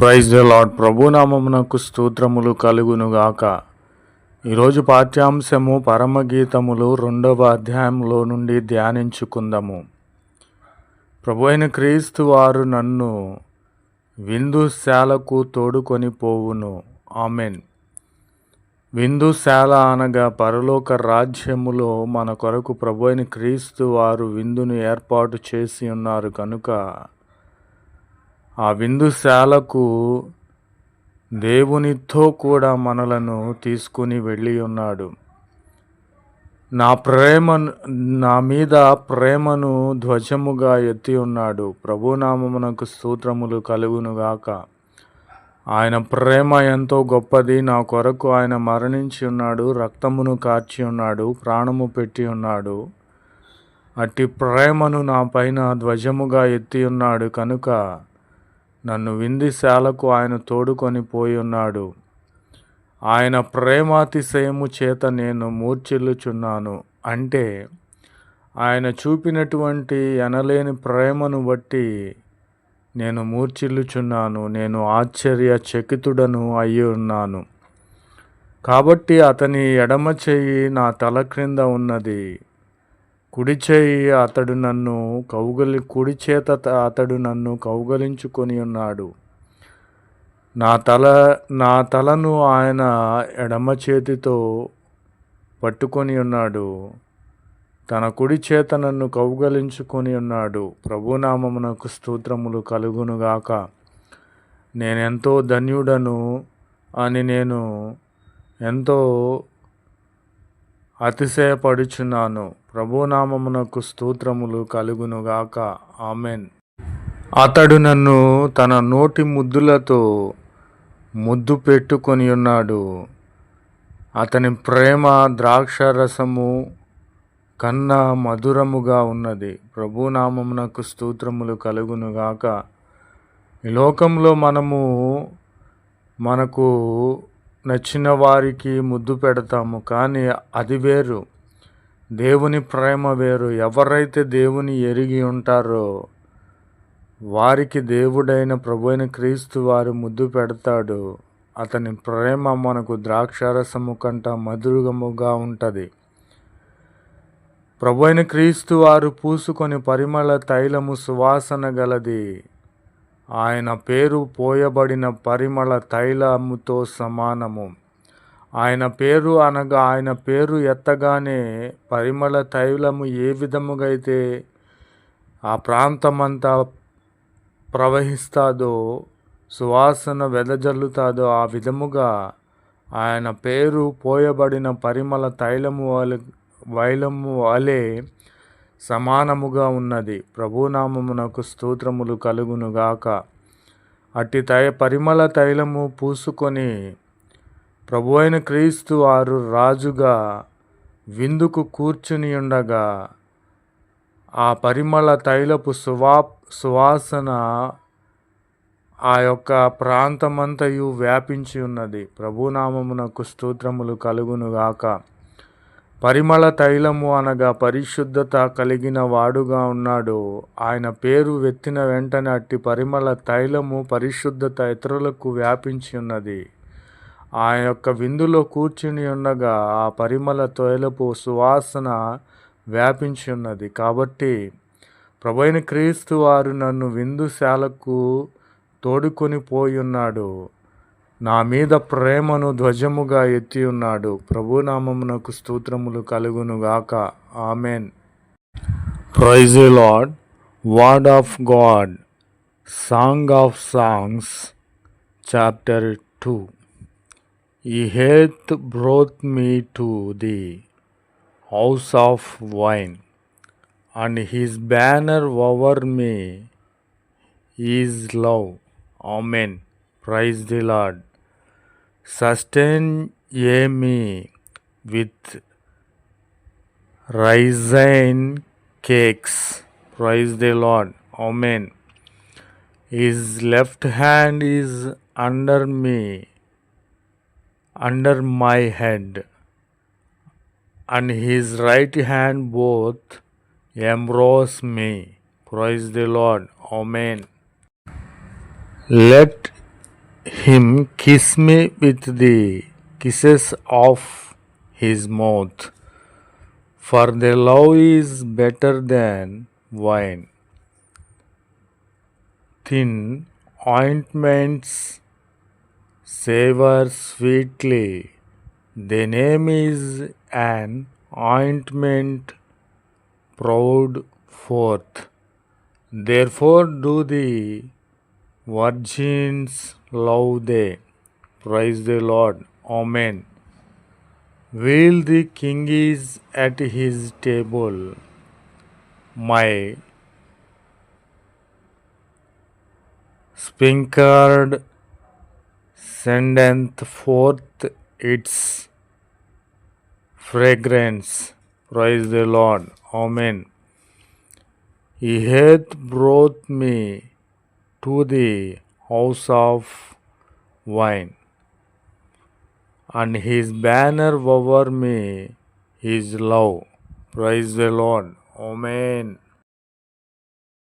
Praise the lord. ప్రభునామమునకు స్తోత్రములు కలుగునుగాక. ఈరోజు పాఠ్యాంశము పరమగీతములు 2వ అధ్యాయంలో నుండి ధ్యానించుకుందాము. ప్రభు అయిన క్రీస్తు వారు నన్ను విందుశాలకు తోడుకొని పోవును. ఆమెన్. విందుశాల అనగా పరలోక రాజ్యములో మన కొరకు ప్రభు అయిన క్రీస్తు వారు విందును ఏర్పాటు చేసి ఉన్నారు కనుక ఆ విందుశాలకు దేవునితో కూడా మనలను తీసుకుని వెళ్ళి ఉన్నాడు. నా మీద ప్రేమను ధ్వజముగా ఎత్తి ఉన్నాడు. ప్రభునామమునకు స్తోత్రములు కలుగునుగాక. ఆయన ప్రేమ ఎంతో గొప్పది. నా కొరకు ఆయన మరణించి ఉన్నాడు, రక్తమును కార్చి ఉన్నాడు, ప్రాణము పెట్టి ఉన్నాడు. అట్టి ప్రేమను నా పైన ధ్వజముగా ఎత్తి ఉన్నాడు కనుక నన్ను విందుశాలకు ఆయన తోడుకొని పోయి ఉన్నాడు. ఆయన ప్రేమాతిశయము చేత నేను మూర్ఛిల్లుచున్నాను. అంటే ఆయన చూపినటువంటి ఎనలేని ప్రేమను బట్టి నేను మూర్ఛిల్లుచున్నాను. నేను ఆశ్చర్యచకితుడను అయి ఉన్నాను. కాబట్టి అతని ఎడమ చెయ్యి నా తల క్రింద ఉన్నది, కుడి చేత అతడు నన్ను కౌగలించుకొని ఉన్నాడు. నా తలను ఆయన ఎడమ చేతితో పట్టుకొని ఉన్నాడు, తన కుడి చేత నన్ను కౌగలించుకొని ఉన్నాడు. ప్రభునామమునకు స్తోత్రములు కలుగునుగాక. నేనెంతో ధన్యుడను అని నేను ఎంతో అతిశయపడుచున్నాను. ప్రభునామమునకు స్తోత్రములు కలుగునుగాక. ఆమెన్. అతడు నన్ను తన నోటి ముద్దులతో ముద్దు పెట్టుకొని ఉన్నాడు. అతని ప్రేమ ద్రాక్షరసము కన్నా మధురముగా ఉన్నది. ప్రభునామమునకు స్తోత్రములు కలుగునుగాక. ఈ లోకంలో మనకు నచ్చిన వారికి ముద్దు పెడతాము, కానీ అది వేరు. దేవుని ప్రేమ వేరు. ఎవరైతే దేవుని ఎరిగి ఉంటారో వారికి దేవుడైన ప్రభు అయిన క్రీస్తు వారు ముద్దు పెడతాడు. అతని ప్రేమ మనకు ద్రాక్షారసము కంట మధురముగా ఉంటుంది. ప్రభు అయిన క్రీస్తు వారు పూసుకొని పరిమళ తైలము సువాసన గలది. ఆయన పేరు పోయబడిన పరిమళ తైలముతో సమానము. ఆయన పేరు ఎత్తగానే పరిమళ తైలము ఏ విధముగా అయితే ఆ ప్రాంతమంతా ప్రవహిస్తాదో, సువాసన వెదజల్లుతాదో, ఆ విధముగా ఆయన పేరు పోయబడిన పరిమళ వైలము వలె సమానముగా ఉన్నది. ప్రభునామమునకు స్తోత్రములు కలుగునుగాక. అట్టి పరిమళ తైలము పూసుకొని ప్రభు అయిన క్రీస్తు వారు రాజుగా విందుకు కూర్చుని ఉండగా ఆ పరిమళ తైలపు సువాసన ఆ యొక్క ప్రాంతమంతయు వ్యాపించి ఉన్నది. ప్రభునామమునకు స్తోత్రములు కలుగునుగాక. పరిమళ తైలము అనగా పరిశుద్ధత కలిగిన వాడుగా ఉన్నాడు. ఆయన పేరు వెత్తిన వెంటనే అట్టి పరిమళ తైలము పరిశుద్ధత ఇతరులకు వ్యాపించి ఉన్నది. ఆ యొక్క విందులో కూర్చుని ఉండగా ఆ పరిమళ తైలపు సువాసన వ్యాపించి ఉన్నది. కాబట్టి ప్రభు అయిన క్రీస్తు వారు నన్ను విందుశాలకు తోడుకొని పోయి ఉన్నాడు. నా మీద ప్రేమను ధ్వజముగా ఎత్తి ఉన్నాడు. ప్రభునామమునకు స్తోత్రములు కలుగునుగాక. Amen. Praise the Lord. Word of God. Song of Songs chapter 2. He hath brought me to the house of wine, and his banner over me is love. Amen. Praise the Lord. Sustain ye me with raisin cakes. Praise the Lord. Amen. His left hand is under my head, and his right hand both embrace me. Praise the Lord. Amen. Let him kiss me with the kisses of his mouth. For their love is better than wine. Thin ointments savor sweetly. Their name is an ointment poured forth. Therefore do the virgins love thee. Praise the Lord. Amen. While the king is at his table, my spinkard sendeth forth its fragrance. Praise the Lord. Amen. He hath brought me to the house of wine, and his banner over me is love. Praise the Lord. Amen.